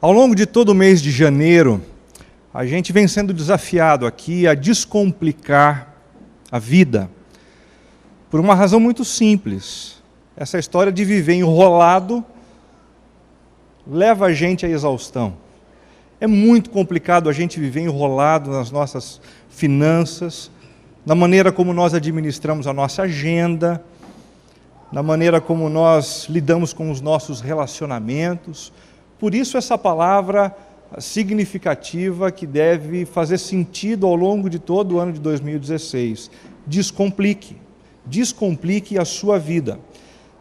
Ao longo de todo o mês de janeiro, a gente vem sendo desafiado aqui a descomplicar a vida, por uma razão muito simples. Essa história de viver enrolado leva a gente à exaustão. É muito complicado a gente viver enrolado nas nossas finanças, na maneira como nós administramos a nossa agenda, na maneira como nós lidamos com os nossos relacionamentos. Por isso essa palavra significativa que deve fazer sentido ao longo de todo o ano de 2016. Descomplique. Descomplique a sua vida.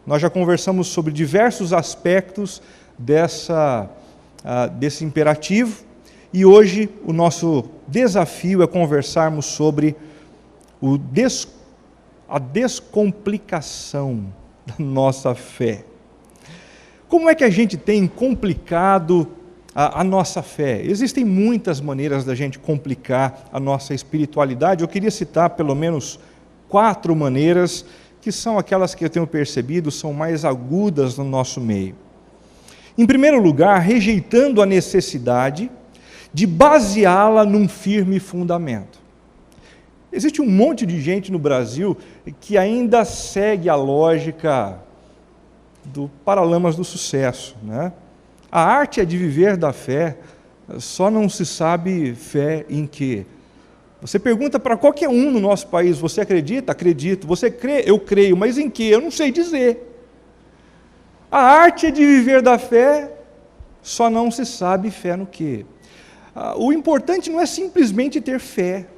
Nós já conversamos sobre diversos aspectos desse imperativo, e hoje o nosso desafio é conversarmos sobre a descomplicação da nossa fé. Como é que a gente tem complicado a nossa fé? Existem muitas maneiras da gente complicar a nossa espiritualidade. Eu queria citar pelo menos 4 maneiras, que são aquelas que eu tenho percebido são mais agudas no nosso meio. Em primeiro lugar, rejeitando a necessidade de baseá-la num firme fundamento. Existe um monte de gente no Brasil que ainda segue a lógica do Paralamas do Sucesso, né? A arte é de viver da fé, só não se sabe fé em quê. Você pergunta para qualquer um no nosso país: você acredita? Acredito. Você crê? Eu creio. Mas em quê? Eu não sei dizer. A arte é de viver da fé, só não se sabe fé no quê. O importante não é simplesmente ter fé.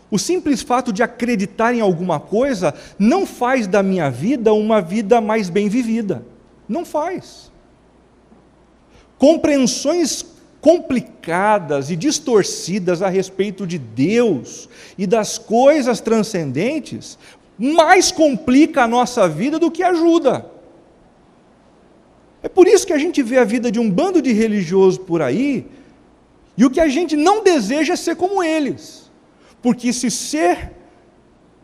O simples fato de acreditar em alguma coisa não faz da minha vida uma vida mais bem vivida. Não faz. Compreensões complicadas e distorcidas a respeito de Deus e das coisas transcendentes mais complica a nossa vida do que ajuda. É por isso que a gente vê a vida de um bando de religiosos por aí, e o que a gente não deseja é ser como eles. Porque se ser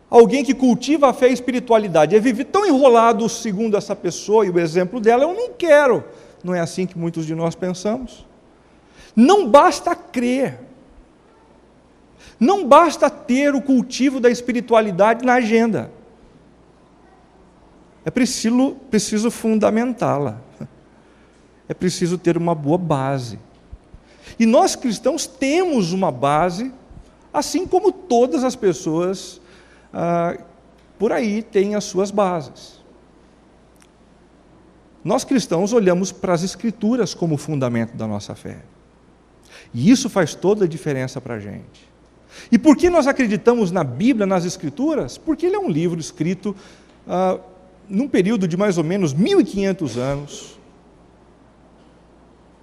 alguém que cultiva a fé e a espiritualidade é viver tão enrolado segundo essa pessoa e o exemplo dela, eu não quero. Não é assim que muitos de nós pensamos? Não basta crer. Não basta ter o cultivo da espiritualidade na agenda. É preciso fundamentá-la. É preciso ter uma boa base. E nós cristãos temos uma base, assim como todas as pessoas por aí têm as suas bases. Nós cristãos olhamos para as Escrituras como fundamento da nossa fé. E isso faz toda a diferença para a gente. E por que nós acreditamos na Bíblia, nas Escrituras? Porque ele é um livro escrito num período de mais ou menos 1500 anos,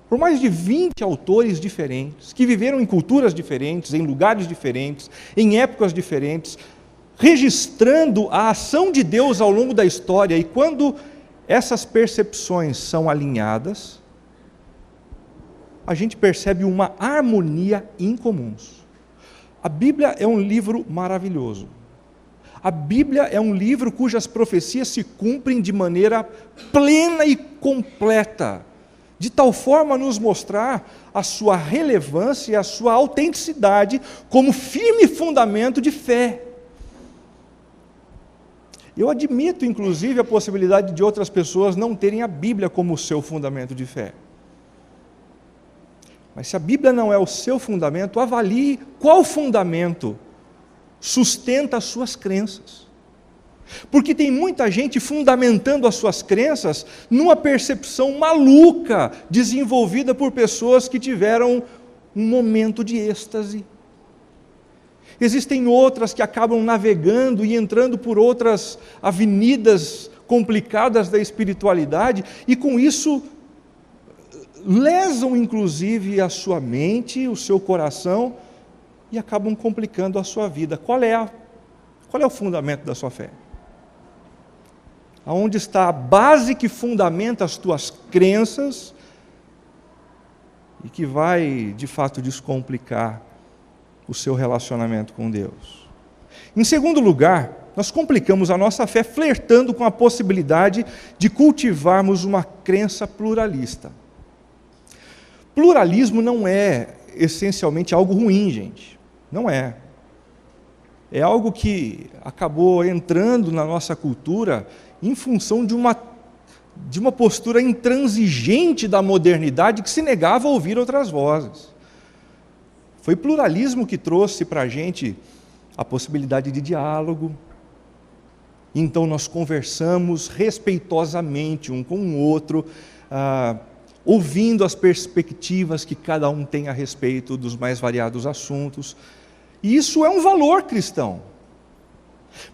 por mais de 20 autores diferentes, que viveram em culturas diferentes, em lugares diferentes, em épocas diferentes, registrando a ação de Deus ao longo da história. E quando essas percepções são alinhadas, a gente percebe uma harmonia incomuns. A Bíblia é um livro maravilhoso. A Bíblia é um livro cujas profecias se cumprem de maneira plena e completa, de tal forma a nos mostrar a sua relevância e a sua autenticidade como firme fundamento de fé. Eu admito, inclusive, a possibilidade de outras pessoas não terem a Bíblia como seu fundamento de fé. Mas se a Bíblia não é o seu fundamento, avalie qual fundamento sustenta as suas crenças. Porque tem muita gente fundamentando as suas crenças numa percepção maluca, desenvolvida por pessoas que tiveram um momento de êxtase. Existem outras que acabam navegando e entrando por outras avenidas complicadas da espiritualidade, e com isso lesam inclusive a sua mente, o seu coração, e acabam complicando a sua vida. Qual é o fundamento da sua fé? Aonde está a base que fundamenta as tuas crenças e que vai, de fato, descomplicar o seu relacionamento com Deus? Em segundo lugar, nós complicamos a nossa fé flertando com a possibilidade de cultivarmos uma crença pluralista. Pluralismo não é essencialmente algo ruim, gente. Não é. É algo que acabou entrando na nossa cultura em função de uma postura intransigente da modernidade que se negava a ouvir outras vozes. Foi pluralismo que trouxe para a gente a possibilidade de diálogo. Então nós conversamos respeitosamente um com o outro, ouvindo as perspectivas que cada um tem a respeito dos mais variados assuntos. E isso é um valor cristão.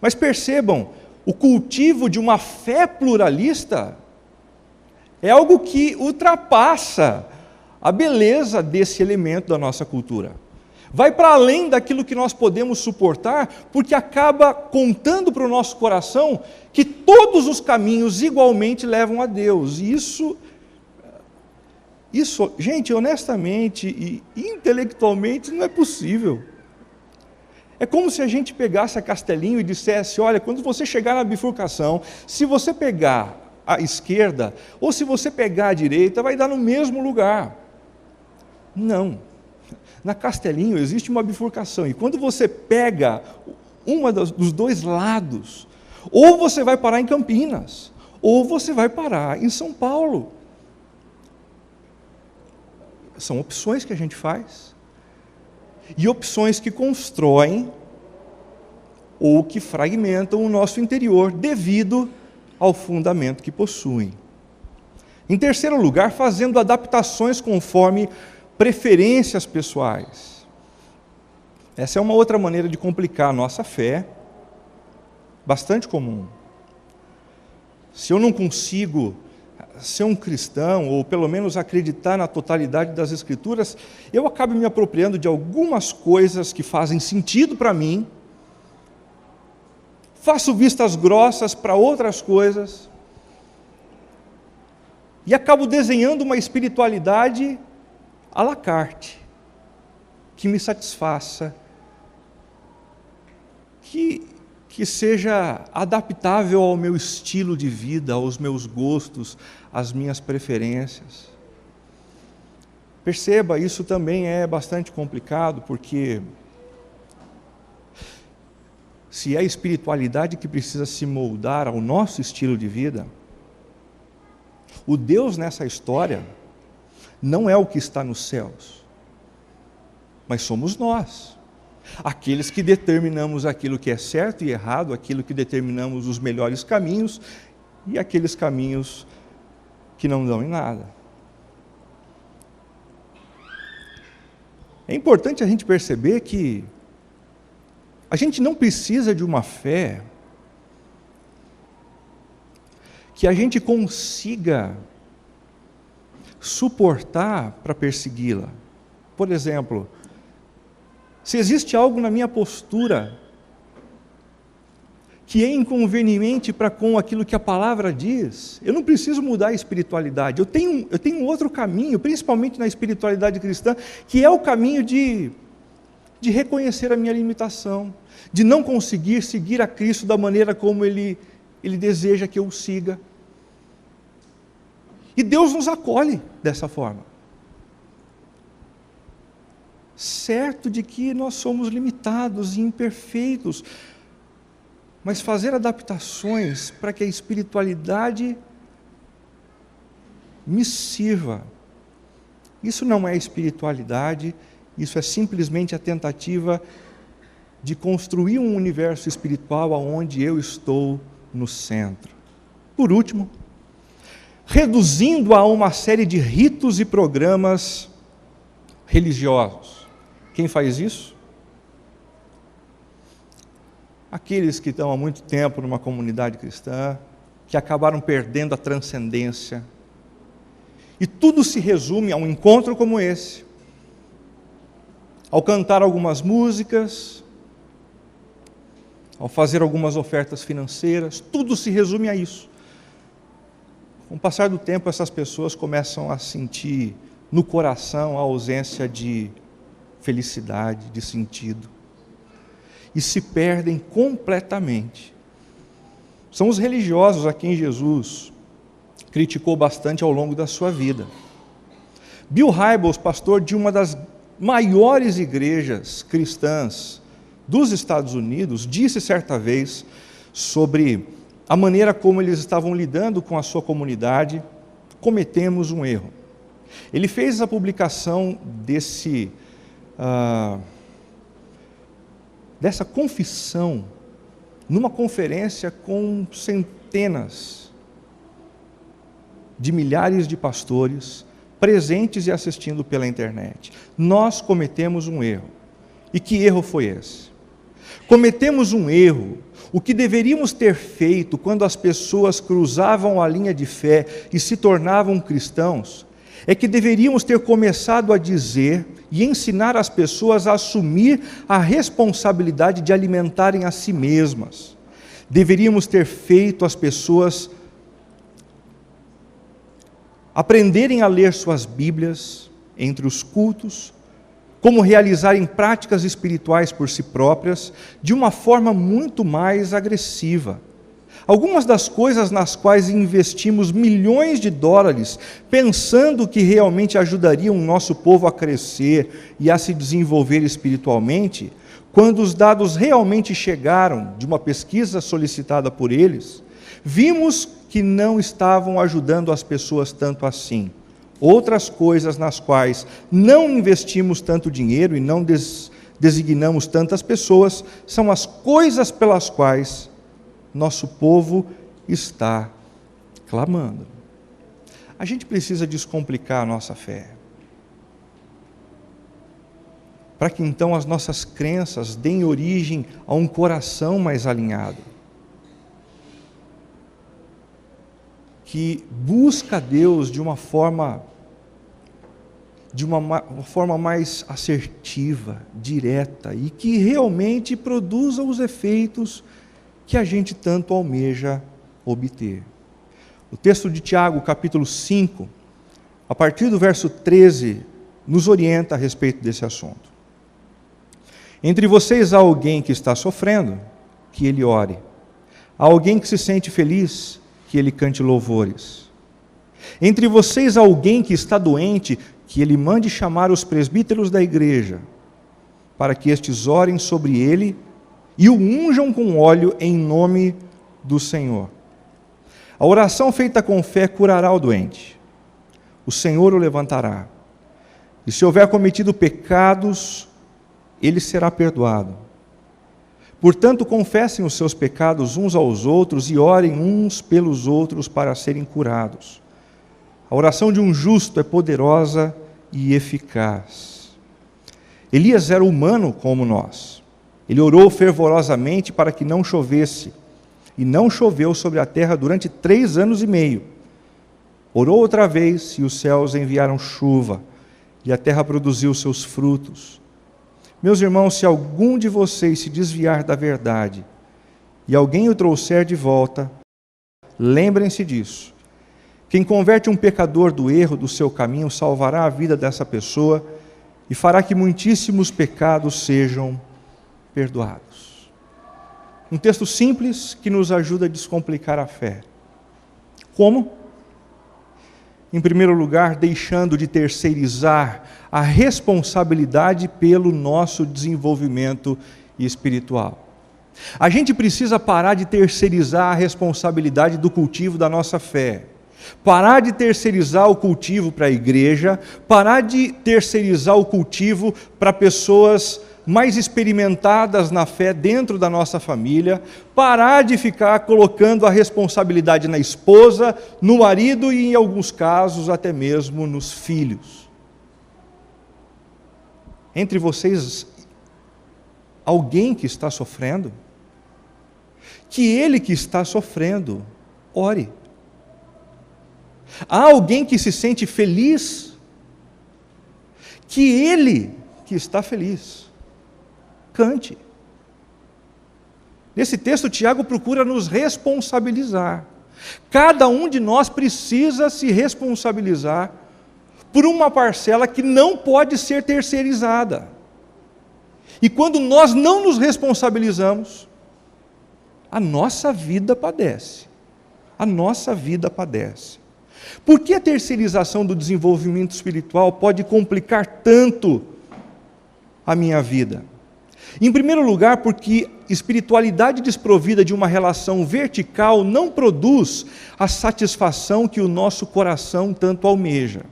Mas percebam, o cultivo de uma fé pluralista é algo que ultrapassa a beleza desse elemento da nossa cultura. Vai para além daquilo que nós podemos suportar, porque acaba contando para o nosso coração que todos os caminhos igualmente levam a Deus. E isso, gente, honestamente e intelectualmente não é possível. É como se a gente pegasse a Castelinho e dissesse, olha, quando você chegar na bifurcação, se você pegar a esquerda ou se você pegar a direita, vai dar no mesmo lugar. Não. Na Castelinho existe uma bifurcação, e quando você pega dos dois lados, ou você vai parar em Campinas, ou você vai parar em São Paulo. São opções que a gente faz. E opções que constroem ou que fragmentam o nosso interior devido ao fundamento que possuem. Em terceiro lugar, fazendo adaptações conforme preferências pessoais. Essa é uma outra maneira de complicar a nossa fé, bastante comum. Se eu não consigo ser um cristão, ou pelo menos acreditar na totalidade das Escrituras, eu acabo me apropriando de algumas coisas que fazem sentido para mim, faço vistas grossas para outras coisas, e acabo desenhando uma espiritualidade à la carte, que me satisfaça, que seja adaptável ao meu estilo de vida, aos meus gostos, às minhas preferências. Perceba, isso também é bastante complicado, porque se é a espiritualidade que precisa se moldar ao nosso estilo de vida, o Deus nessa história não é o que está nos céus, mas somos nós. Aqueles que determinamos aquilo que é certo e errado, aquilo que determinamos os melhores caminhos e aqueles caminhos que não dão em nada. É importante a gente perceber que a gente não precisa de uma fé que a gente consiga suportar para persegui-la. Por exemplo, se existe algo na minha postura que é inconveniente para com aquilo que a palavra diz, eu não preciso mudar a espiritualidade. Eu tenho outro caminho, principalmente na espiritualidade cristã, que é o caminho de reconhecer a minha limitação, de não conseguir seguir a Cristo da maneira como Ele deseja que eu o siga. E Deus nos acolhe dessa forma. Certo de que nós somos limitados e imperfeitos, mas fazer adaptações para que a espiritualidade me sirva. Isso não é espiritualidade, isso é simplesmente a tentativa de construir um universo espiritual onde eu estou no centro. Por último, reduzindo a uma série de ritos e programas religiosos. Quem faz isso? Aqueles que estão há muito tempo numa comunidade cristã, que acabaram perdendo a transcendência. E tudo se resume a um encontro como esse, ao cantar algumas músicas, ao fazer algumas ofertas financeiras, tudo se resume a isso. Com o passar do tempo, essas pessoas começam a sentir no coração a ausência de felicidade, de sentido, e se perdem completamente. São os religiosos a quem Jesus criticou bastante ao longo da sua vida. Bill Hybels, pastor de uma das maiores igrejas cristãs dos Estados Unidos, disse certa vez sobre a maneira como eles estavam lidando com a sua comunidade: cometemos um erro. Ele fez a publicação dessa confissão numa conferência com centenas de milhares de pastores presentes e assistindo pela internet. Nós cometemos um erro. E que erro foi esse? Cometemos um erro. O que deveríamos ter feito quando as pessoas cruzavam a linha de fé e se tornavam cristãos, é que deveríamos ter começado a dizer e ensinar as pessoas a assumir a responsabilidade de alimentarem a si mesmas. Deveríamos ter feito as pessoas aprenderem a ler suas Bíblias entre os cultos, como realizarem práticas espirituais por si próprias, de uma forma muito mais agressiva. Algumas das coisas nas quais investimos milhões de dólares, pensando que realmente ajudariam o nosso povo a crescer e a se desenvolver espiritualmente, quando os dados realmente chegaram de uma pesquisa solicitada por eles, vimos que não estavam ajudando as pessoas tanto assim. Outras coisas nas quais não investimos tanto dinheiro e não designamos tantas pessoas, são as coisas pelas quais nosso povo está clamando. A gente precisa descomplicar a nossa fé, para que então as nossas crenças deem origem a um coração mais alinhado, que busca Deus de uma forma mais assertiva, direta, e que realmente produza os efeitos que a gente tanto almeja obter. O texto de Tiago, capítulo 5, a partir do verso 13, nos orienta a respeito desse assunto. Entre vocês há alguém que está sofrendo, que ele ore. Há alguém que se sente feliz, que ele cante louvores. Entre vocês há alguém que está doente, que ele mande chamar os presbíteros da igreja, para que estes orem sobre ele e o unjam com óleo em nome do Senhor. A oração feita com fé curará o doente. O Senhor o levantará. E se houver cometido pecados, ele será perdoado. Portanto, confessem os seus pecados uns aos outros e orem uns pelos outros para serem curados. A oração de um justo é poderosa e eficaz. Elias era humano como nós. Ele orou fervorosamente para que não chovesse, e não choveu sobre a terra durante 3 anos e meio. Orou outra vez, e os céus enviaram chuva, e a terra produziu seus frutos. Meus irmãos, se algum de vocês se desviar da verdade, e alguém o trouxer de volta, lembrem-se disso. Quem converte um pecador do erro do seu caminho salvará a vida dessa pessoa e fará que muitíssimos pecados sejam perdoados. Um texto simples que nos ajuda a descomplicar a fé. Como? Em primeiro lugar, deixando de terceirizar a responsabilidade pelo nosso desenvolvimento espiritual. A gente precisa parar de terceirizar a responsabilidade do cultivo da nossa fé. Parar de terceirizar o cultivo para a igreja, parar de terceirizar o cultivo para pessoas mais experimentadas na fé dentro da nossa família, parar de ficar colocando a responsabilidade na esposa, no marido e, em alguns casos, até mesmo nos filhos. Entre vocês, alguém que está sofrendo, que ele que está sofrendo, ore. Há alguém que se sente feliz, que ele que está feliz, cante. Nesse texto, Tiago procura nos responsabilizar. Cada um de nós precisa se responsabilizar por uma parcela que não pode ser terceirizada. E quando nós não nos responsabilizamos, a nossa vida padece. A nossa vida padece. Por que a terceirização do desenvolvimento espiritual pode complicar tanto a minha vida? Em primeiro lugar, porque espiritualidade desprovida de uma relação vertical não produz a satisfação que o nosso coração tanto almeja.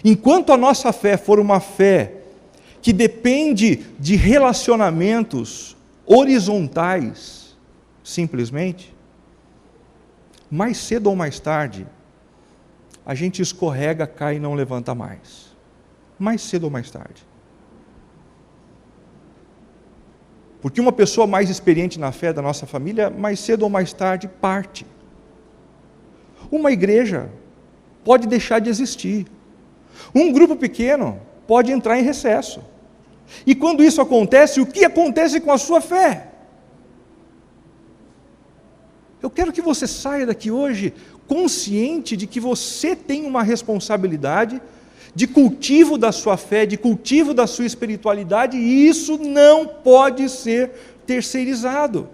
Enquanto a nossa fé for uma fé que depende de relacionamentos horizontais, simplesmente, mais cedo ou mais tarde, a gente escorrega, cai e não levanta mais. Mais cedo ou mais tarde. Porque uma pessoa mais experiente na fé da nossa família, mais cedo ou mais tarde, parte. Uma igreja pode deixar de existir. Um grupo pequeno pode entrar em recesso. E quando isso acontece, o que acontece com a sua fé? Eu quero que você saia daqui hoje consciente de que você tem uma responsabilidade de cultivo da sua fé, de cultivo da sua espiritualidade, e isso não pode ser terceirizado.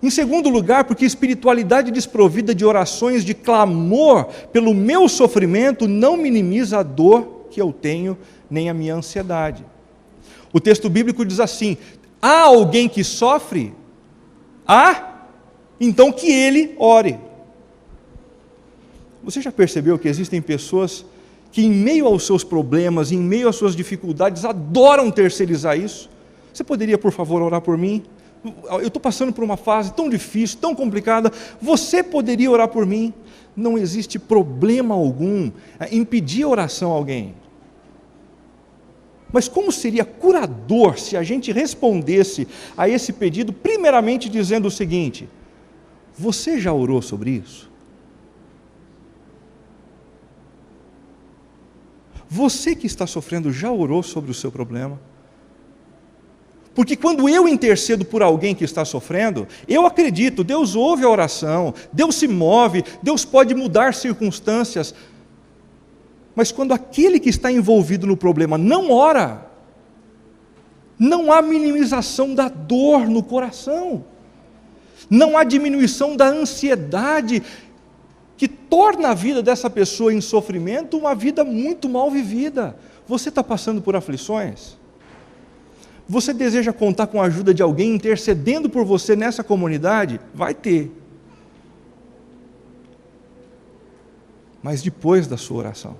Em segundo lugar, porque espiritualidade desprovida de orações de clamor pelo meu sofrimento não minimiza a dor que eu tenho, nem a minha ansiedade. O texto bíblico diz assim: há alguém que sofre? Então que ele ore. Você já percebeu que existem pessoas que em meio aos seus problemas, em meio às suas dificuldades, adoram terceirizar isso? Você poderia, por favor, orar por mim? Eu estou passando por uma fase tão difícil, tão complicada, você poderia orar por mim? Não existe problema algum em pedir oração a alguém. Mas como seria curador se a gente respondesse a esse pedido, primeiramente dizendo o seguinte: você já orou sobre isso? Você que está sofrendo já orou sobre o seu problema? Porque quando eu intercedo por alguém que está sofrendo, eu acredito, Deus ouve a oração, Deus se move, Deus pode mudar circunstâncias. Mas quando aquele que está envolvido no problema não ora, não há minimização da dor no coração, não há diminuição da ansiedade, que torna a vida dessa pessoa em sofrimento uma vida muito mal vivida. Você está passando por aflições? Você deseja contar com a ajuda de alguém intercedendo por você nessa comunidade? Vai ter. Mas depois da sua oração,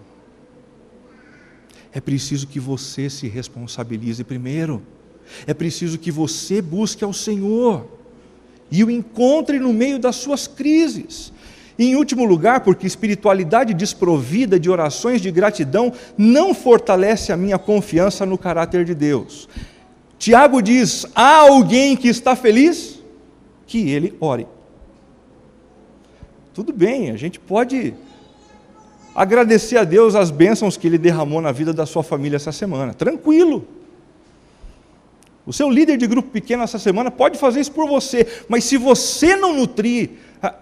é preciso que você se responsabilize primeiro. É preciso que você busque ao Senhor e o encontre no meio das suas crises. E em último lugar, porque espiritualidade desprovida de orações de gratidão não fortalece a minha confiança no caráter de Deus. Tiago diz: há alguém que está feliz? Que ele ore. Tudo bem, a gente pode agradecer a Deus as bênçãos que Ele derramou na vida da sua família essa semana, tranquilo. O seu líder de grupo pequeno essa semana pode fazer isso por você, mas se você não nutrir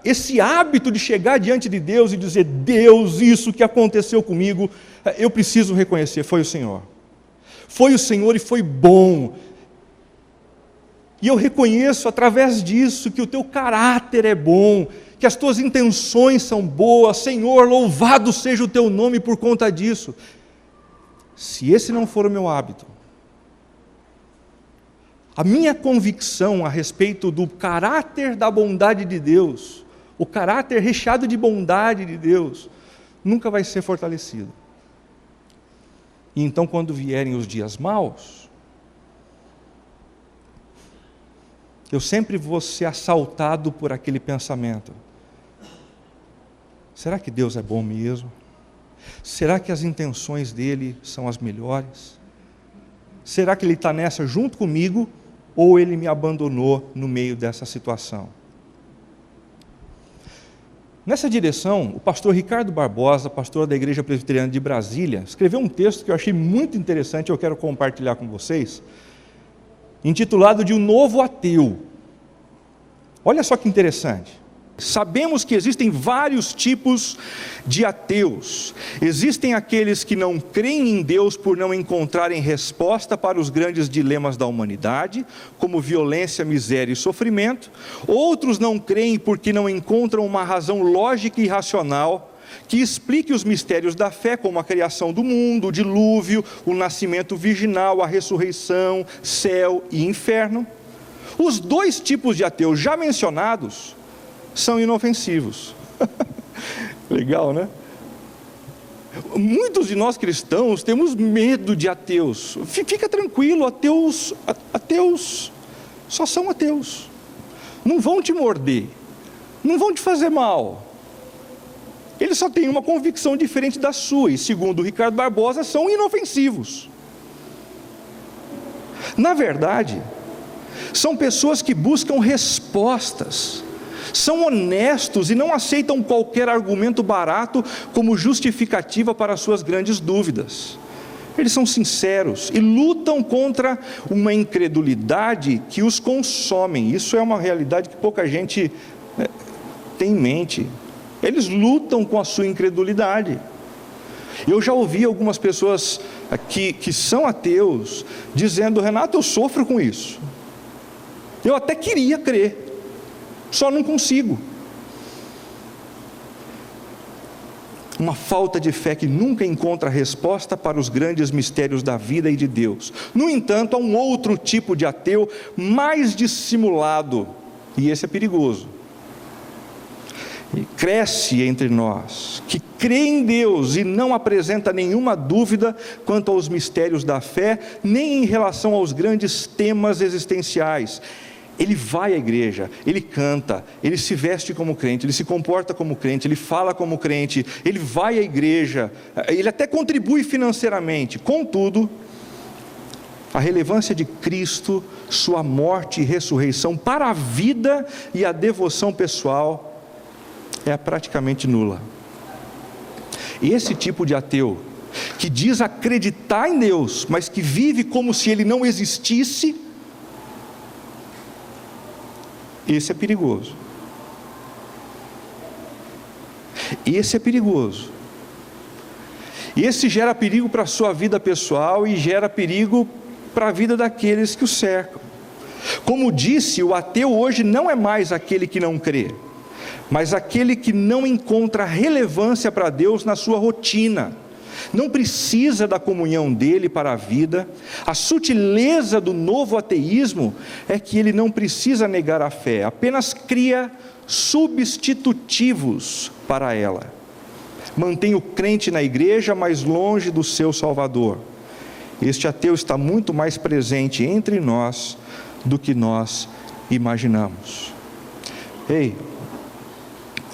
esse hábito de chegar diante de Deus e dizer: Deus, isso que aconteceu comigo, eu preciso reconhecer, foi o Senhor. Foi o Senhor e foi bom. E eu reconheço através disso que o teu caráter é bom, que as tuas intenções são boas. Senhor, louvado seja o teu nome por conta disso. Se esse não for o meu hábito, a minha convicção a respeito do caráter da bondade de Deus, o caráter recheado de bondade de Deus, nunca vai ser fortalecido. E então, quando vierem os dias maus, eu sempre vou ser assaltado por aquele pensamento: será que Deus é bom mesmo? Será que as intenções dele são as melhores? Será que ele está nessa junto comigo, ou ele me abandonou no meio dessa situação? Nessa direção, o pastor Ricardo Barbosa, pastor da Igreja Presbiteriana de Brasília, escreveu um texto que eu achei muito interessante e eu quero compartilhar com vocês, intitulado de "O Novo Ateu". Olha só que interessante. Sabemos que existem vários tipos de ateus. Existem aqueles que não creem em Deus por não encontrarem resposta para os grandes dilemas da humanidade, como violência, miséria e sofrimento. Outros não creem porque não encontram uma razão lógica e racional que explique os mistérios da fé, como a criação do mundo, o dilúvio, o nascimento virginal, a ressurreição, céu e inferno. Os dois tipos de ateus já mencionados são inofensivos. Legal, né? Muitos de nós cristãos temos medo de ateus. Fica tranquilo, ateus só são ateus. Não vão te morder, não vão te fazer mal. Eles só têm uma convicção diferente da sua, e segundo o Ricardo Barbosa, são inofensivos. Na verdade, são pessoas que buscam respostas, são honestos e não aceitam qualquer argumento barato como justificativa para suas grandes dúvidas. Eles são sinceros e lutam contra uma incredulidade que os consome. Isso é uma realidade que pouca gente tem em mente. Eles lutam com a sua incredulidade. Eu já ouvi algumas pessoas que são ateus dizendo: Renato, eu sofro com isso. Eu até queria crer, só não consigo. Uma falta de fé que nunca encontra resposta para os grandes mistérios da vida e de Deus. No entanto, há um outro tipo de ateu mais dissimulado, e esse é perigoso. E cresce entre nós, que crê em Deus e não apresenta nenhuma dúvida quanto aos mistérios da fé, nem em relação aos grandes temas existenciais. Ele vai à igreja, ele canta, ele se veste como crente, ele se comporta como crente, ele fala como crente, ele vai à igreja, ele até contribui financeiramente. Contudo, a relevância de Cristo, sua morte e ressurreição para a vida e a devoção pessoal é praticamente nula. Esse tipo de ateu, que diz acreditar em Deus, mas que vive como se Ele não existisse, esse é perigoso. Esse é perigoso. Esse gera perigo para a sua vida pessoal e gera perigo para a vida daqueles que o cercam. Como disse, o ateu hoje não é mais aquele que não crê, mas aquele que não encontra relevância para Deus na sua rotina, não precisa da comunhão dele para a vida. A sutileza do novo ateísmo é que ele não precisa negar a fé, apenas cria substitutivos para ela. Mantém o crente na igreja, mas longe do seu Salvador. Este ateu está muito mais presente entre nós do que nós imaginamos. Ei,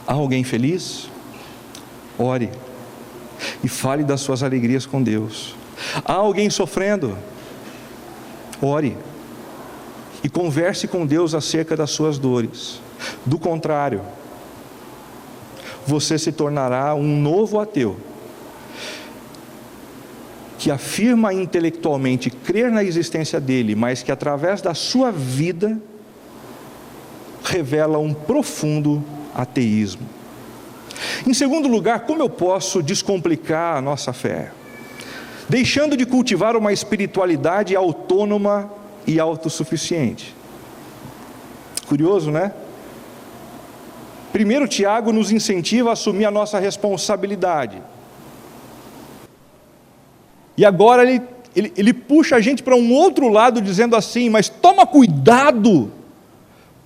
há alguém feliz? Ore e fale das suas alegrias com Deus. Há alguém sofrendo? Ore e converse com Deus acerca das suas dores. Do contrário, você se tornará um novo ateu, que afirma intelectualmente crer na existência dele, mas que através da sua vida revela um profundo ateísmo. Em segundo lugar, como eu posso descomplicar a nossa fé? Deixando de cultivar uma espiritualidade autônoma e autossuficiente. Curioso, né? Primeiro, Tiago nos incentiva a assumir a nossa responsabilidade. E agora ele puxa a gente para um outro lado, dizendo assim: mas toma cuidado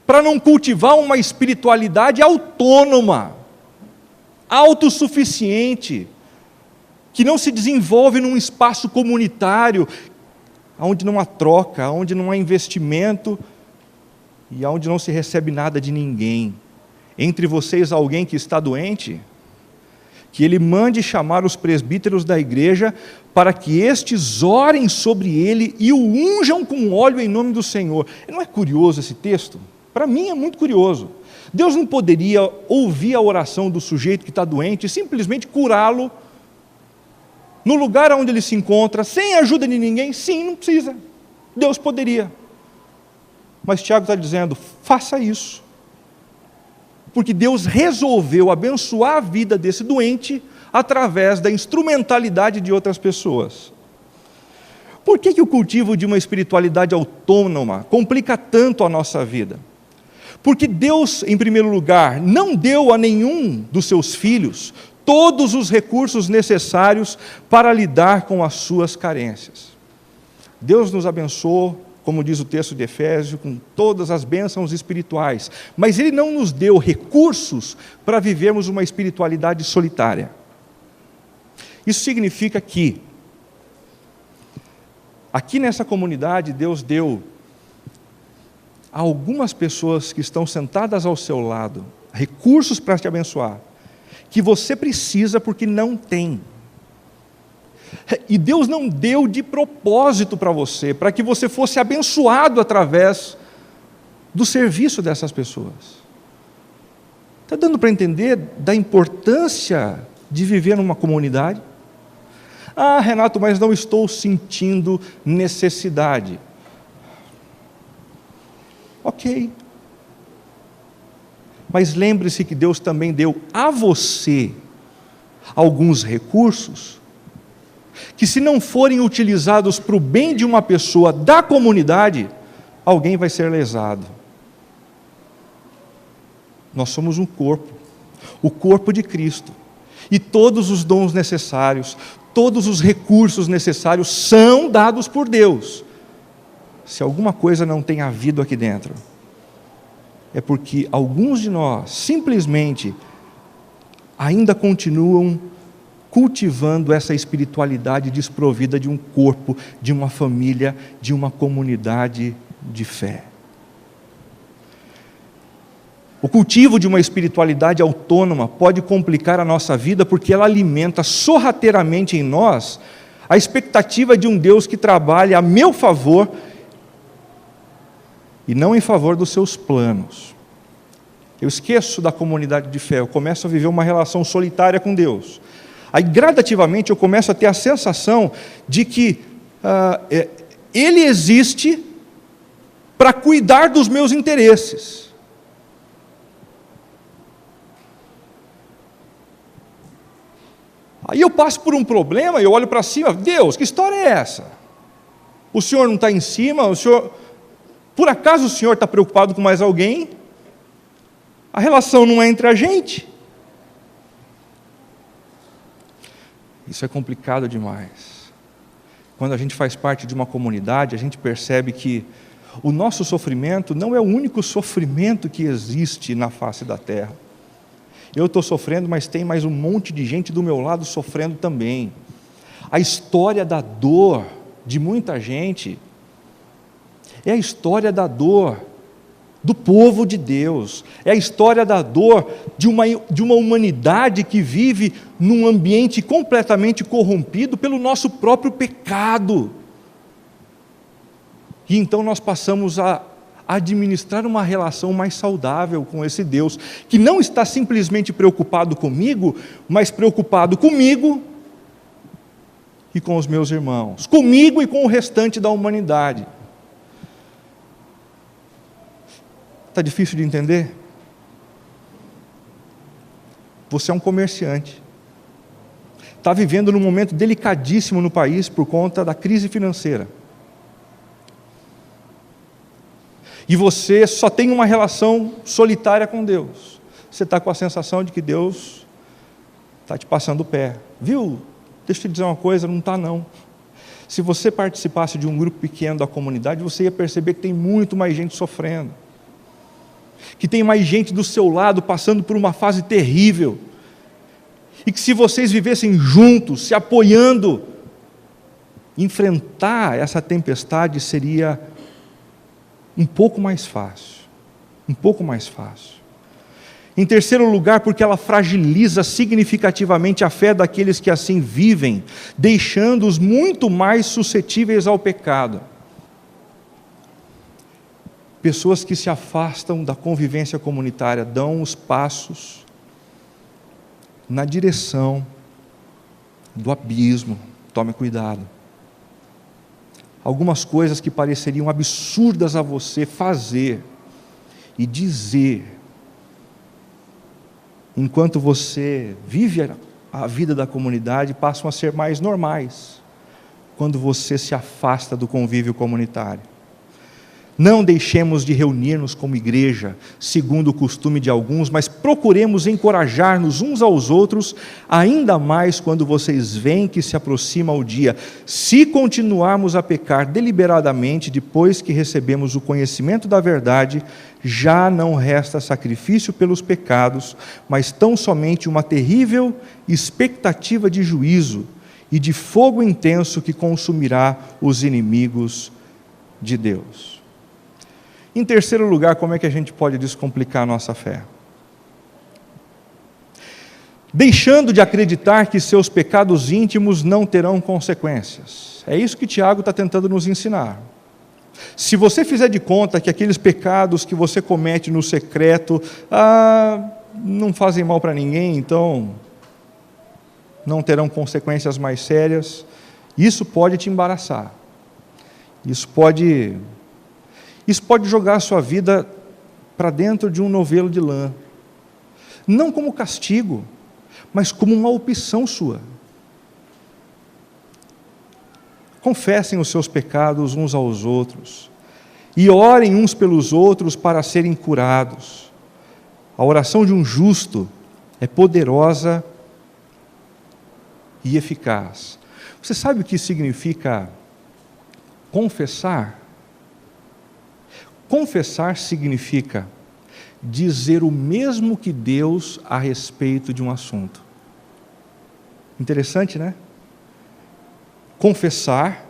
para não cultivar uma espiritualidade autônoma, autossuficiente, que não se desenvolve num espaço comunitário, onde não há troca, onde não há investimento e onde não se recebe nada de ninguém. Entre vocês alguém que está doente, que ele mande chamar os presbíteros da igreja, para que estes orem sobre ele e o unjam com óleo em nome do Senhor. Não é curioso esse texto? Para mim é muito curioso. Deus não poderia ouvir a oração do sujeito que está doente e simplesmente curá-lo no lugar onde ele se encontra, sem a ajuda de ninguém? Sim, não precisa. Deus poderia. Mas Tiago está dizendo: faça isso. Porque Deus resolveu abençoar a vida desse doente através da instrumentalidade de outras pessoas. Por que o cultivo de uma espiritualidade autônoma complica tanto a nossa vida? Porque Deus, em primeiro lugar, não deu a nenhum dos seus filhos todos os recursos necessários para lidar com as suas carências. Deus nos abençoou, como diz o texto de Efésios, com todas as bênçãos espirituais, mas Ele não nos deu recursos para vivermos uma espiritualidade solitária. Isso significa que, aqui nessa comunidade, Deus deu a algumas pessoas que estão sentadas ao seu lado recursos para te abençoar, que você precisa porque não tem. E Deus não deu de propósito para você, para que você fosse abençoado através do serviço dessas pessoas. Está dando para entender da importância de viver numa comunidade? Ah, Renato, mas não estou sentindo necessidade. Ok. Mas lembre-se que Deus também deu a você alguns recursos que, se não forem utilizados para o bem de uma pessoa da comunidade, alguém vai ser lesado. Nós somos um corpo, o corpo de Cristo, e todos os dons necessários, todos os recursos necessários são dados por Deus. Se alguma coisa não tem havido aqui dentro, é porque alguns de nós simplesmente ainda continuam cultivando essa espiritualidade desprovida de um corpo, de uma família, de uma comunidade de fé. O cultivo de uma espiritualidade autônoma pode complicar a nossa vida porque ela alimenta sorrateiramente em nós a expectativa de um Deus que trabalha a meu favor e não em favor dos seus planos. Eu esqueço da comunidade de fé, eu começo a viver uma relação solitária com Deus. Aí, gradativamente, eu começo a ter a sensação de que Ele existe para cuidar dos meus interesses. Aí eu passo por um problema e eu olho para cima, Deus, que história é essa? O Senhor não está em cima, por acaso o Senhor está preocupado com mais alguém? A relação não é entre a gente? Isso é complicado demais. Quando a gente faz parte de uma comunidade, a gente percebe que o nosso sofrimento não é o único sofrimento que existe na face da terra. Eu estou sofrendo, mas tem mais um monte de gente do meu lado sofrendo também. A história da dor de muita gente é a história da dor do povo de Deus, é a história da dor de uma humanidade que vive num ambiente completamente corrompido pelo nosso próprio pecado. E então nós passamos a administrar uma relação mais saudável com esse Deus, que não está simplesmente preocupado comigo, mas preocupado comigo e com os meus irmãos, comigo e com o restante da humanidade. Está difícil de entender? Você é um comerciante. Está vivendo num momento delicadíssimo no país por conta da crise financeira. E você só tem uma relação solitária com Deus. Você está com a sensação de que Deus está te passando o pé. Viu? Deixa eu te dizer uma coisa, não está não. Se você participasse de um grupo pequeno da comunidade, você ia perceber que tem muito mais gente sofrendo. Que tem mais gente do seu lado passando por uma fase terrível, e que se vocês vivessem juntos, se apoiando, enfrentar essa tempestade seria um pouco mais fácil, um pouco mais fácil. Em terceiro lugar, porque ela fragiliza significativamente a fé daqueles que assim vivem, deixando-os muito mais suscetíveis ao pecado. Pessoas que se afastam da convivência comunitária dão os passos na direção do abismo. Tome cuidado. Algumas coisas que pareceriam absurdas a você fazer e dizer, enquanto você vive a vida da comunidade, passam a ser mais normais quando você se afasta do convívio comunitário. Não deixemos de reunir-nos como igreja, segundo o costume de alguns, mas procuremos encorajar-nos uns aos outros, ainda mais quando vocês veem que se aproxima o dia. Se continuarmos a pecar deliberadamente, depois que recebemos o conhecimento da verdade, já não resta sacrifício pelos pecados, mas tão somente uma terrível expectativa de juízo e de fogo intenso que consumirá os inimigos de Deus. Em terceiro lugar, como é que a gente pode descomplicar a nossa fé? Deixando de acreditar que seus pecados íntimos não terão consequências. É isso que Tiago está tentando nos ensinar. Se você fizer de conta que aqueles pecados que você comete no secreto, não fazem mal para ninguém, então não terão consequências mais sérias, isso pode te embaraçar. Isso pode jogar a sua vida para dentro de um novelo de lã. Não como castigo, mas como uma opção sua. Confessem os seus pecados uns aos outros e orem uns pelos outros para serem curados. A oração de um justo é poderosa e eficaz. Você sabe o que significa confessar? Confessar significa dizer o mesmo que Deus a respeito de um assunto. Interessante, né? Confessar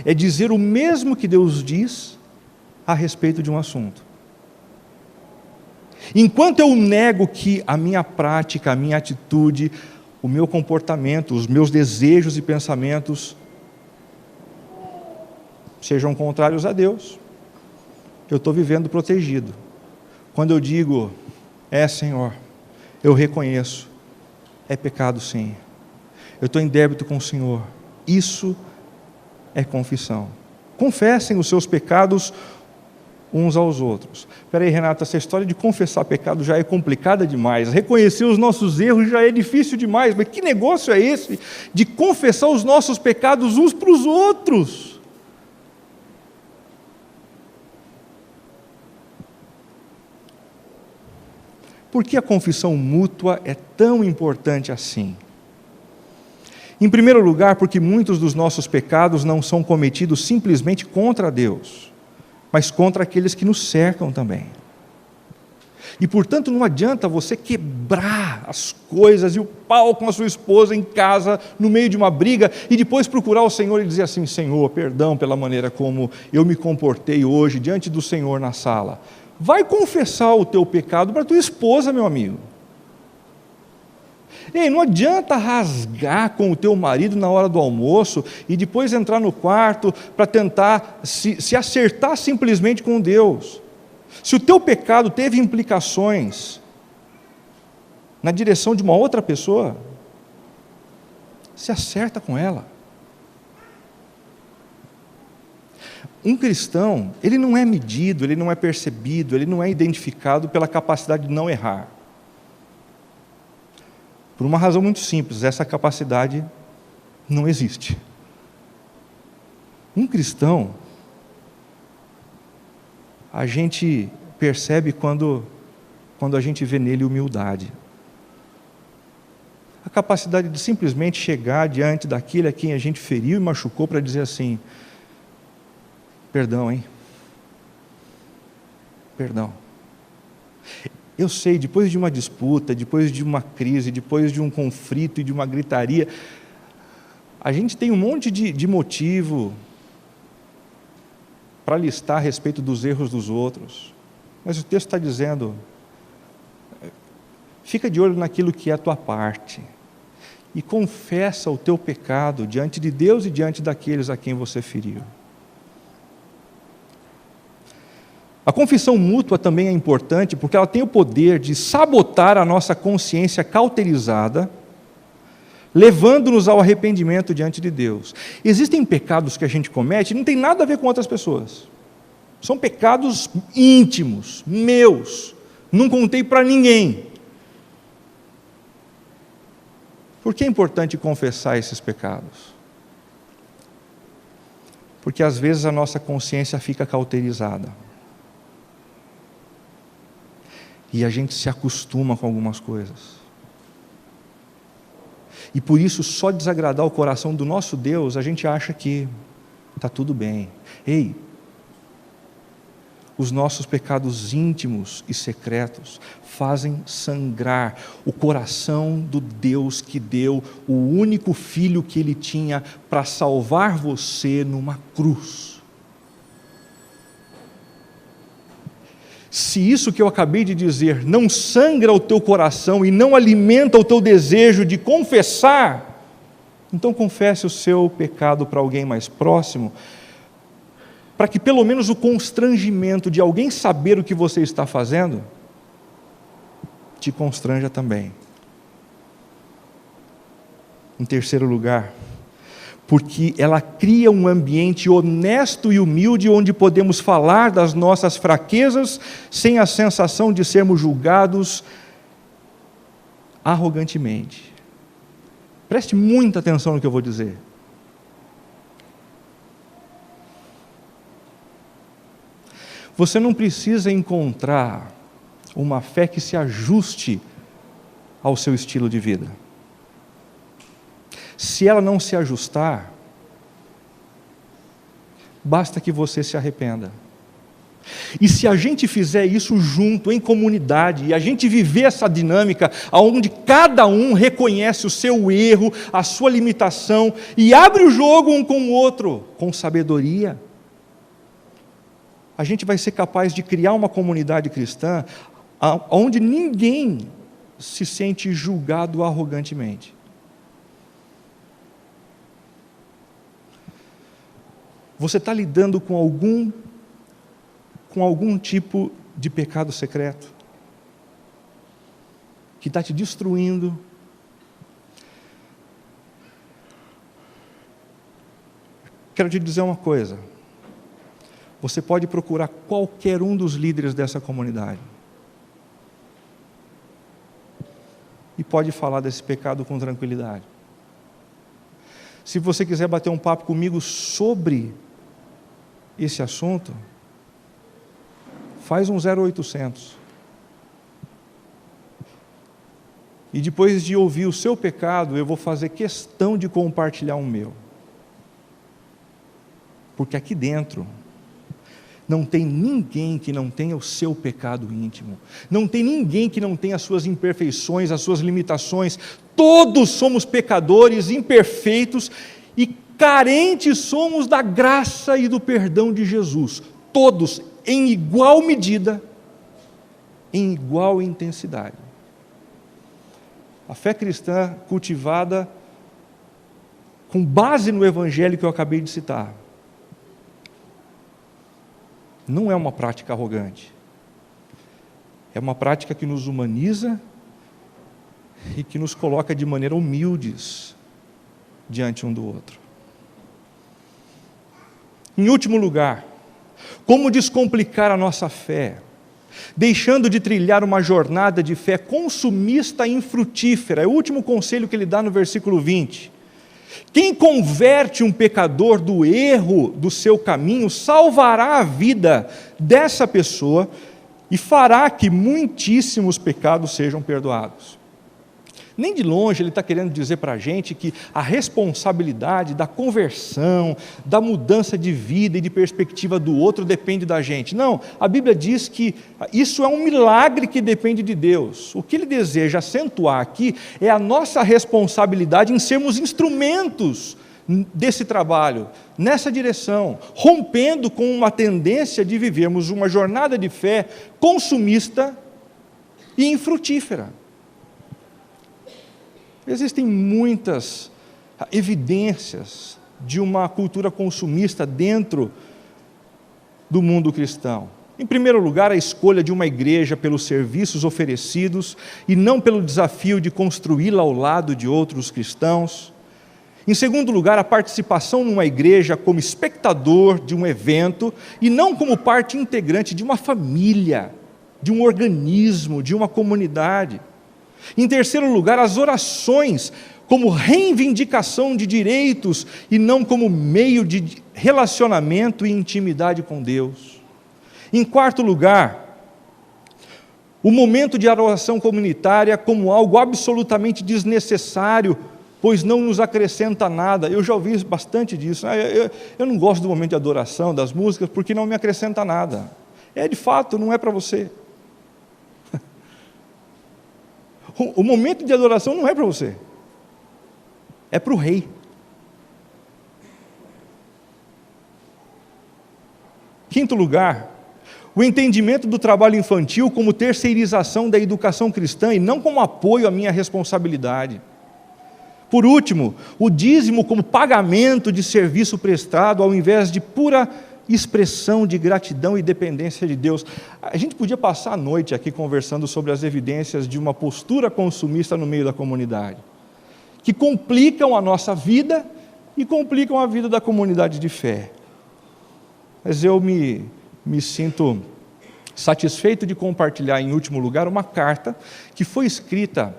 é dizer o mesmo que Deus diz a respeito de um assunto. Enquanto eu nego que a minha prática, a minha atitude, o meu comportamento, os meus desejos e pensamentos sejam contrários a Deus, eu estou vivendo protegido. Quando eu digo, Senhor, eu reconheço, é pecado sim, eu estou em débito com o Senhor, isso é confissão. Confessem os seus pecados uns aos outros. Espera aí, Renata, essa história de confessar pecado já é complicada demais, reconhecer os nossos erros já é difícil demais, mas que negócio é esse de confessar os nossos pecados uns para os outros? Por que a confissão mútua é tão importante assim? Em primeiro lugar, porque muitos dos nossos pecados não são cometidos simplesmente contra Deus, mas contra aqueles que nos cercam também. E, portanto, não adianta você quebrar as coisas e o pau com a sua esposa em casa, no meio de uma briga, e depois procurar o Senhor e dizer assim, Senhor, perdão pela maneira como eu me comportei hoje diante do Senhor na sala. Vai confessar o teu pecado para a tua esposa, meu amigo. Ei, não adianta rasgar com o teu marido na hora do almoço e depois entrar no quarto para tentar se acertar simplesmente com Deus. Se o teu pecado teve implicações na direção de uma outra pessoa, se acerta com ela. Um cristão, ele não é medido, ele não é percebido, ele não é identificado pela capacidade de não errar. Por uma razão muito simples, essa capacidade não existe. Um cristão, a gente percebe quando a gente vê nele humildade. A capacidade de simplesmente chegar diante daquele a quem a gente feriu e machucou para dizer assim, perdão, hein? Perdão. Eu sei, depois de uma disputa, depois de uma crise, depois de um conflito e de uma gritaria, a gente tem um monte de motivo para listar a respeito dos erros dos outros. Mas o texto está dizendo, fica de olho naquilo que é a tua parte e confessa o teu pecado diante de Deus e diante daqueles a quem você feriu. A confissão mútua também é importante porque ela tem o poder de sabotar a nossa consciência cauterizada, levando-nos ao arrependimento diante de Deus. Existem pecados que a gente comete e não tem nada a ver com outras pessoas. São pecados íntimos, meus, não contei para ninguém. Por que é importante confessar esses pecados? Porque às vezes a nossa consciência fica cauterizada. E a gente se acostuma com algumas coisas. E por isso, só desagradar o coração do nosso Deus, a gente acha que está tudo bem. Ei, os nossos pecados íntimos e secretos fazem sangrar o coração do Deus que deu o único filho que Ele tinha para salvar você numa cruz. Se isso que eu acabei de dizer não sangra o teu coração e não alimenta o teu desejo de confessar, então confesse o seu pecado para alguém mais próximo, para que pelo menos o constrangimento de alguém saber o que você está fazendo, te constranja também. Em terceiro lugar, porque ela cria um ambiente honesto e humilde, onde podemos falar das nossas fraquezas, sem a sensação de sermos julgados arrogantemente. Preste muita atenção no que eu vou dizer. Você não precisa encontrar uma fé que se ajuste ao seu estilo de vida. Se ela não se ajustar, basta que você se arrependa. E se a gente fizer isso junto, em comunidade, e a gente viver essa dinâmica, onde cada um reconhece o seu erro, a sua limitação, e abre o jogo um com o outro, com sabedoria, a gente vai ser capaz de criar uma comunidade cristã onde ninguém se sente julgado arrogantemente. Você está lidando com algum tipo de pecado secreto que está te destruindo. Quero te dizer uma coisa. Você pode procurar qualquer um dos líderes dessa comunidade e pode falar desse pecado com tranquilidade. Se você quiser bater um papo comigo sobre esse assunto, faz um 0800. E depois de ouvir o seu pecado, eu vou fazer questão de compartilhar o meu. Porque aqui dentro não tem ninguém que não tenha o seu pecado íntimo. Não tem ninguém que não tenha as suas imperfeições, as suas limitações. Todos somos pecadores, imperfeitos e carentes somos da graça e do perdão de Jesus. Todos, em igual medida, em igual intensidade. A fé cristã cultivada com base no evangelho que eu acabei de citar, não é uma prática arrogante. É uma prática que nos humaniza e que nos coloca de maneira humildes diante um do outro. Em último lugar, como descomplicar a nossa fé, deixando de trilhar uma jornada de fé consumista e infrutífera? É o último conselho que ele dá no versículo 20. Quem converte um pecador do erro do seu caminho, salvará a vida dessa pessoa e fará que muitíssimos pecados sejam perdoados. Nem de longe ele está querendo dizer para a gente que a responsabilidade da conversão, da mudança de vida e de perspectiva do outro depende da gente. Não, a Bíblia diz que isso é um milagre que depende de Deus. O que ele deseja acentuar aqui é a nossa responsabilidade em sermos instrumentos desse trabalho, nessa direção, rompendo com uma tendência de vivermos uma jornada de fé consumista e infrutífera. Existem muitas evidências de uma cultura consumista dentro do mundo cristão. Em primeiro lugar, a escolha de uma igreja pelos serviços oferecidos e não pelo desafio de construí-la ao lado de outros cristãos. Em segundo lugar, a participação numa igreja como espectador de um evento e não como parte integrante de uma família, de um organismo, de uma comunidade. Em terceiro lugar, as orações como reivindicação de direitos e não como meio de relacionamento e intimidade com Deus. Em quarto lugar, o momento de adoração comunitária como algo absolutamente desnecessário, pois não nos acrescenta nada. Eu já ouvi bastante disso. Eu não gosto do momento de adoração, das músicas, porque não me acrescenta nada. De fato, não é para você. O momento de adoração não é para você. É para o rei. Quinto lugar, o entendimento do trabalho infantil como terceirização da educação cristã e não como apoio à minha responsabilidade. Por último, o dízimo como pagamento de serviço prestado ao invés de pura expressão de gratidão e dependência de Deus. A gente podia passar a noite aqui conversando sobre as evidências de uma postura consumista no meio da comunidade, que complicam a nossa vida e complicam a vida da comunidade de fé. Mas eu me sinto satisfeito de compartilhar, em último lugar, uma carta que foi escrita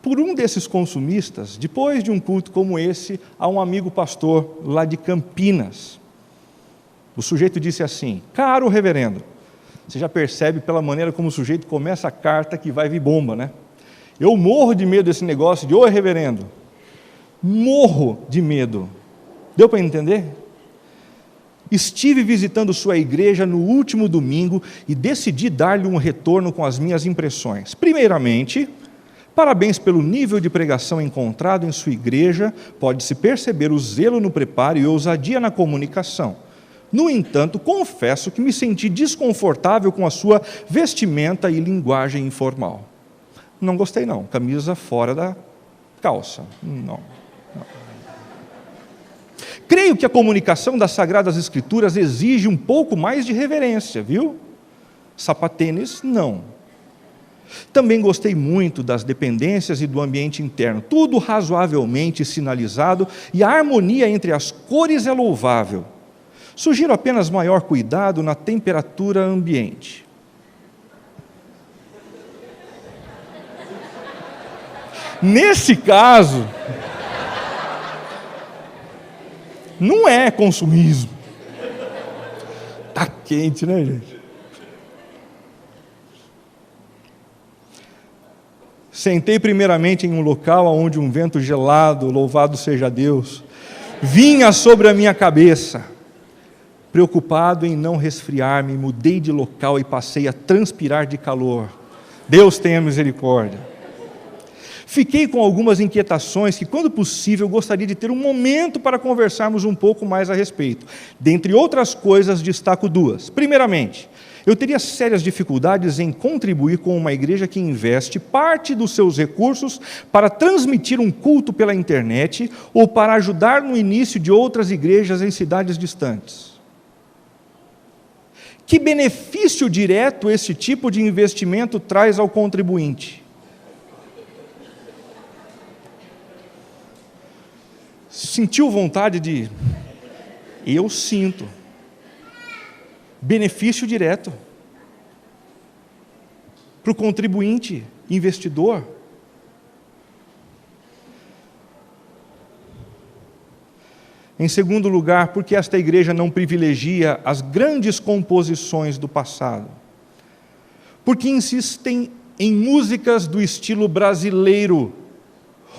por um desses consumistas, depois de um culto como esse, a um amigo pastor lá de Campinas. O sujeito disse assim: caro reverendo, você já percebe pela maneira como o sujeito começa a carta que vai vir bomba, né? Eu morro de medo desse negócio de oi reverendo, morro de medo. Deu para entender? Estive visitando sua igreja no último domingo e decidi dar-lhe um retorno com as minhas impressões. Primeiramente, parabéns pelo nível de pregação encontrado em sua igreja, pode-se perceber o zelo no preparo e ousadia na comunicação. No entanto, confesso que me senti desconfortável com a sua vestimenta e linguagem informal. Não gostei não, camisa fora da calça, não. Creio que a comunicação das Sagradas Escrituras exige um pouco mais de reverência, viu? Sapatênis, não. Também gostei muito das dependências e do ambiente interno, tudo razoavelmente sinalizado e a harmonia entre as cores é louvável. Sugiro apenas maior cuidado na temperatura ambiente. Nesse caso, não é consumismo. Está quente, né, gente? Sentei primeiramente em um local onde um vento gelado, louvado seja Deus, vinha sobre a minha cabeça. Preocupado em não resfriar-me, mudei de local e passei a transpirar de calor. Deus tenha misericórdia. Fiquei com algumas inquietações que, quando possível, gostaria de ter um momento para conversarmos um pouco mais a respeito. Dentre outras coisas, destaco duas. Primeiramente, eu teria sérias dificuldades em contribuir com uma igreja que investe parte dos seus recursos para transmitir um culto pela internet ou para ajudar no início de outras igrejas em cidades distantes. Que benefício direto esse tipo de investimento traz ao contribuinte? Sentiu vontade de... Eu sinto. Benefício direto para o contribuinte, investidor. Em segundo lugar, porque esta igreja não privilegia as grandes composições do passado? Porque insistem em músicas do estilo brasileiro,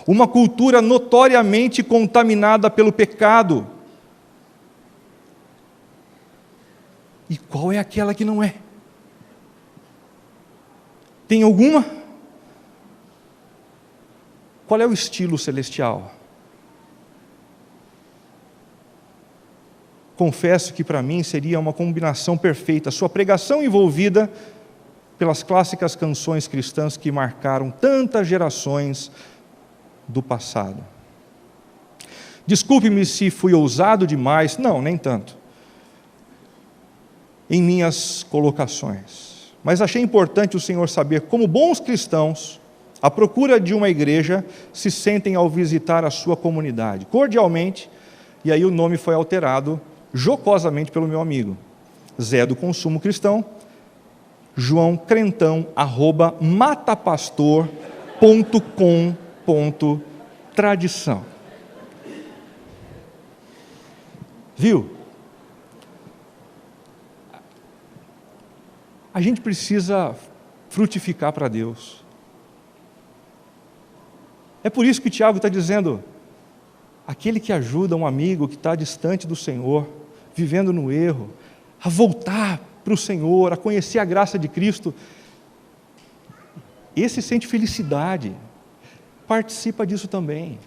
uma cultura notoriamente contaminada pelo pecado. E qual é aquela que não é? Tem alguma? Qual é o estilo celestial? Confesso que para mim seria uma combinação perfeita, sua pregação envolvida pelas clássicas canções cristãs que marcaram tantas gerações do passado. Desculpe-me se fui ousado demais, não, nem tanto, em minhas colocações, mas achei importante o Senhor saber como bons cristãos, à procura de uma igreja, se sentem ao visitar a sua comunidade, cordialmente, e aí o nome foi alterado jocosamente pelo meu amigo, Zé do Consumo Cristão, joãocrentão@matapastor.com.tradição. Viu? a gente precisa frutificar para Deus. É por isso que Tiago está dizendo, aquele que ajuda um amigo que está distante do Senhor, vivendo no erro, a voltar para o Senhor, a conhecer a graça de Cristo, esse sente felicidade, participa disso também.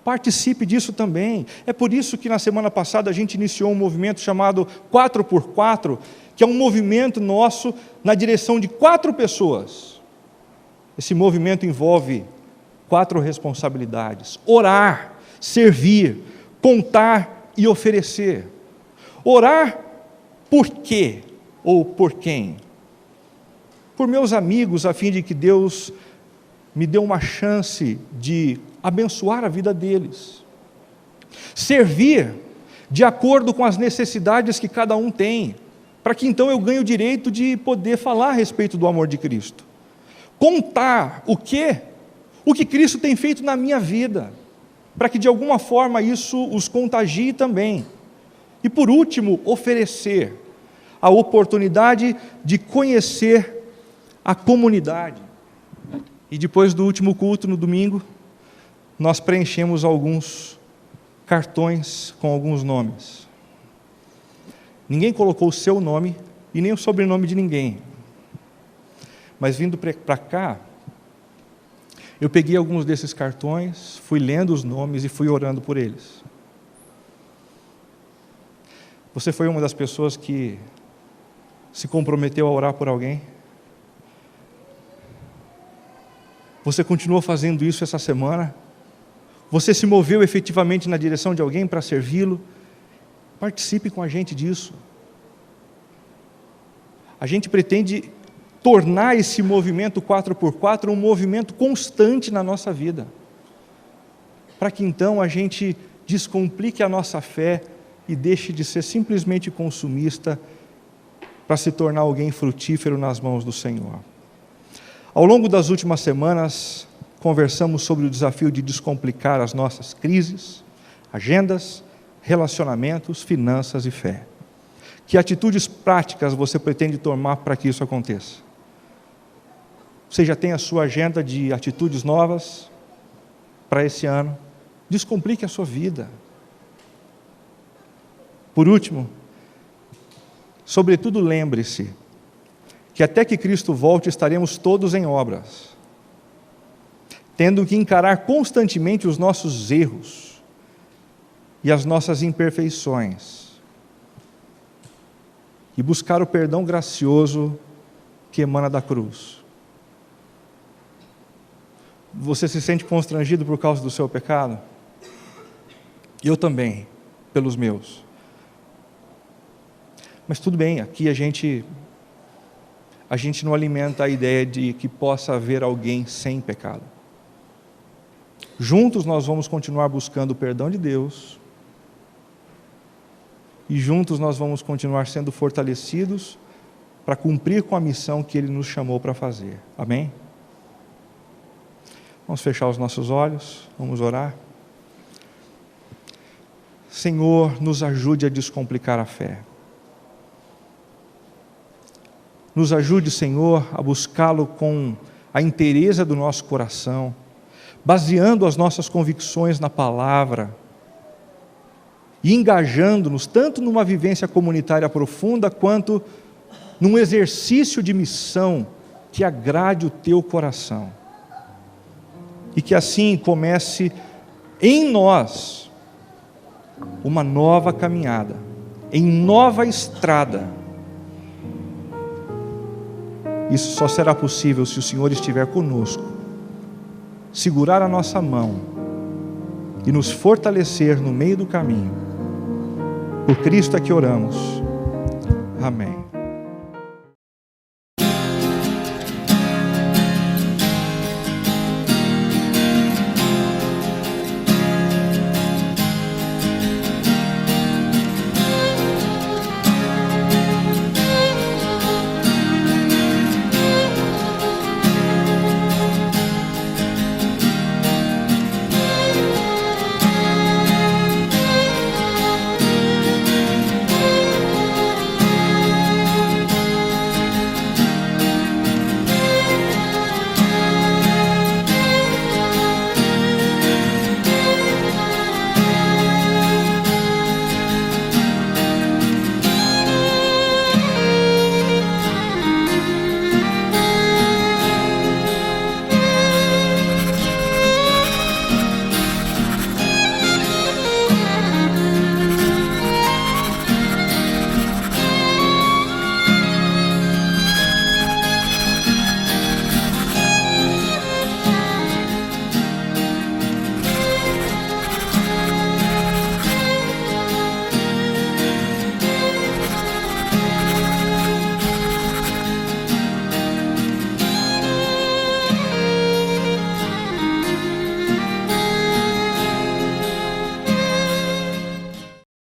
Participe disso também. É por isso que na semana passada a gente iniciou um movimento chamado 4x4, que é um movimento nosso na direção de 4 pessoas. Esse movimento envolve 4 responsabilidades: orar, servir, contar e oferecer. Orar por quê ou por quem? Por meus amigos, a fim de que Deus me dê uma chance de abençoar a vida deles. Servir de acordo com as necessidades que cada um tem, para que então eu ganhe o direito de poder falar a respeito do amor de Cristo. Contar o quê? O que Cristo tem feito na minha vida, para que de alguma forma isso os contagie também. E por último, oferecer a oportunidade de conhecer a comunidade. E depois do último culto, no domingo, nós preenchemos alguns cartões com alguns nomes. Ninguém colocou o seu nome e nem o sobrenome de ninguém. Mas vindo para cá, eu peguei alguns desses cartões, fui lendo os nomes e fui orando por eles. Você foi uma das pessoas que se comprometeu a orar por alguém? Você continuou fazendo isso essa semana? Você se moveu efetivamente na direção de alguém para servi-lo? Participe com a gente disso. A gente pretende tornar esse movimento 4x4 um movimento constante na nossa vida, para que então a gente descomplique a nossa fé e deixe de ser simplesmente consumista para se tornar alguém frutífero nas mãos do Senhor. Ao longo das últimas semanas, conversamos sobre o desafio de descomplicar as nossas crises, agendas, relacionamentos, finanças e fé. Que atitudes práticas você pretende tomar para que isso aconteça? Você já tem a sua agenda de atitudes novas para esse ano? Descomplique a sua vida. Por último, sobretudo lembre-se que até que Cristo volte estaremos todos em obras, tendo que encarar constantemente os nossos erros e as nossas imperfeições e buscar o perdão gracioso que emana da cruz. Você se sente constrangido por causa do seu pecado? Eu também, pelos meus. Mas tudo bem, aqui a gente não alimenta a ideia de que possa haver alguém sem pecado. Juntos nós vamos continuar buscando o perdão de Deus e juntos nós vamos continuar sendo fortalecidos para cumprir com a missão que Ele nos chamou para fazer. Amém? Vamos fechar os nossos olhos, vamos orar. Senhor, nos ajude a descomplicar a fé. Nos ajude, Senhor, a buscá-lo com a inteireza do nosso coração, baseando as nossas convicções na palavra e engajando-nos tanto numa vivência comunitária profunda quanto num exercício de missão que agrade o teu coração. E que assim comece em nós uma nova caminhada, em nova estrada. Isso só será possível se o Senhor estiver conosco, segurar a nossa mão e nos fortalecer no meio do caminho. Por Cristo é que oramos. Amém.